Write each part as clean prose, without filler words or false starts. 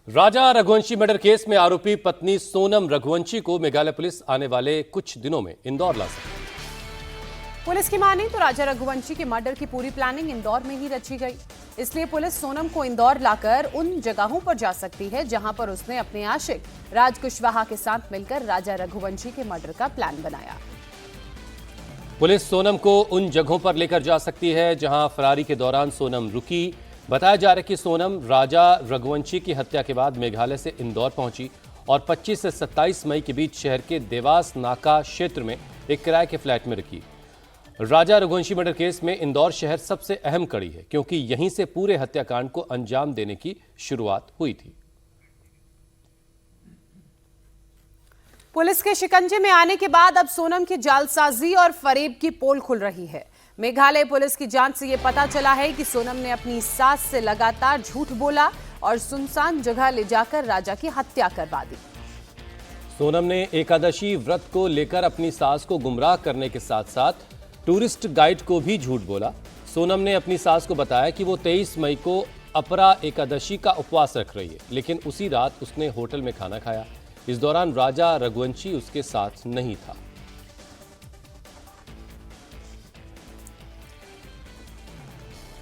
राजा Raghuvanshi murder case में आरोपी पत्नी सोनम रघुवंशी को मेघालय पुलिस आने वाले कुछ दिनों में इंदौर ला सकती है। पुलिस की माने तो राजा रघुवंशी के मर्डर की पूरी प्लानिंग इंदौर में ही रची गई। इसलिए पुलिस सोनम को इंदौर लाकर उन जगहों पर जा सकती है जहां पर उसने अपने आशिक राज कुशवाहा के साथ मिलकर राजा रघुवंशी के मर्डर का प्लान बनाया। पुलिस सोनम को उन जगहों पर लेकर जा सकती है जहां फरारी के दौरान सोनम रुकी। बताया जा रहा है कि सोनम राजा रघुवंशी की हत्या के बाद मेघालय से इंदौर पहुंची और 25 से 27 मई के बीच शहर के देवास नाका क्षेत्र में एक किराए के फ्लैट में रुकी। राजा रघुवंशी मर्डर केस में इंदौर शहर सबसे अहम कड़ी है क्योंकि यहीं से पूरे हत्याकांड को अंजाम देने की शुरुआत हुई थी। पुलिस के शिकंजे में आने के बाद अब सोनम की जालसाजी और फरेब की पोल खुल रही है। मेघालय पुलिस की जांच से यह पता चला है कि सोनम ने अपनी सास से लगातार झूठ बोला और सुनसान जगह ले जाकर राजा की हत्या करवा दी। सोनम ने एकादशी व्रत को लेकर अपनी सास को गुमराह करने के साथ साथ टूरिस्ट गाइड को भी झूठ बोला। सोनम ने अपनी सास को बताया कि वो 23 मई को अपरा एकादशी का उपवास रख रही है, लेकिन उसी रात उसने होटल में खाना खाया। इस दौरान राजा रघुवंशी उसके साथ नहीं था।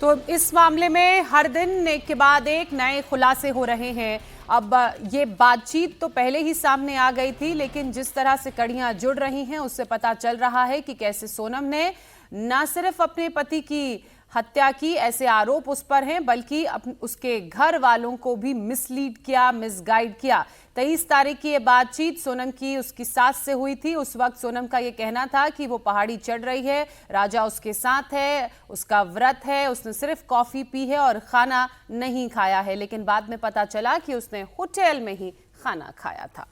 तो इस मामले में हर दिन एक के बाद एक नए खुलासे हो रहे हैं। अब ये बातचीत तो पहले ही सामने आ गई थी, लेकिन जिस तरह से कड़ियां जुड़ रही हैं उससे पता चल रहा है कि कैसे सोनम ने न सिर्फ अपने पति की हत्या की, ऐसे आरोप उस पर हैं, बल्कि उसके घर वालों को भी मिसलीड किया, मिसगाइड किया। 23 तारीख की ये बातचीत सोनम की उसकी सास से हुई थी। उस वक्त सोनम का ये कहना था कि वो पहाड़ी चढ़ रही है, राजा उसके साथ है, उसका व्रत है, उसने सिर्फ कॉफी पी है और खाना नहीं खाया है। लेकिन बाद में पता चला कि उसने होटल में ही खाना खाया था।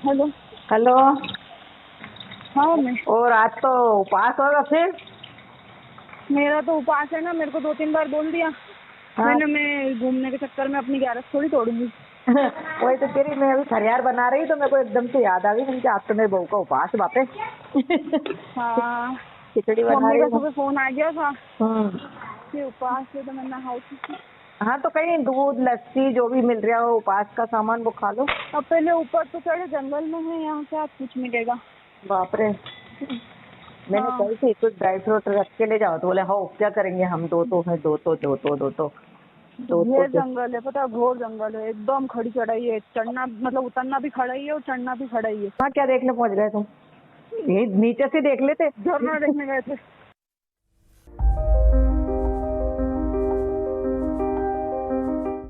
Hello hello. हाँ मम्मी, और आज तो उपवास होगा फिर? मेरा तो उपवास है ना। मेरे को 2-3 बार बोल दिया। हाँ। मैं घूमने के चक्कर में अपनी ग्यारस थोड़ी तोड़ूंगी। वही तो तेरी, मैं अभी खरियार बना रही तो मेरे को एकदम से याद आ गई। मैंने कहा आज तो मेरे बहू का उपवास बापे। हाँ, खिचड़ी बना मम्मी रही का हूँ। सुबह फोन आ गया था हम्म। कि उपवास है, तो मैं नहा उठी थी। हाँ तो कहीं दूध लस्सी जो भी मिल रहा हो उपवास का सामान वो खा लो। अब पहले ऊपर तो चढ़े, जंगल में है, यहाँ से आज कुछ मिलेगा। बाप रे। मैंने हाँ। कही थी कुछ ड्राई फ्रूट रख के ले जाओ, तो बोले हाँ क्या करेंगे हम, दो तो ये जंगल है, पता है, घोर जंगल है, एकदम खड़ी चढ़ाई है। चढ़ना मतलब उतरना भी खड़ा ही है और चढ़ना भी खड़ा ही है। हाँ क्या देखने पहुँच गए तुम? यही नीचे से देख लेते। झरना देखने गए थे।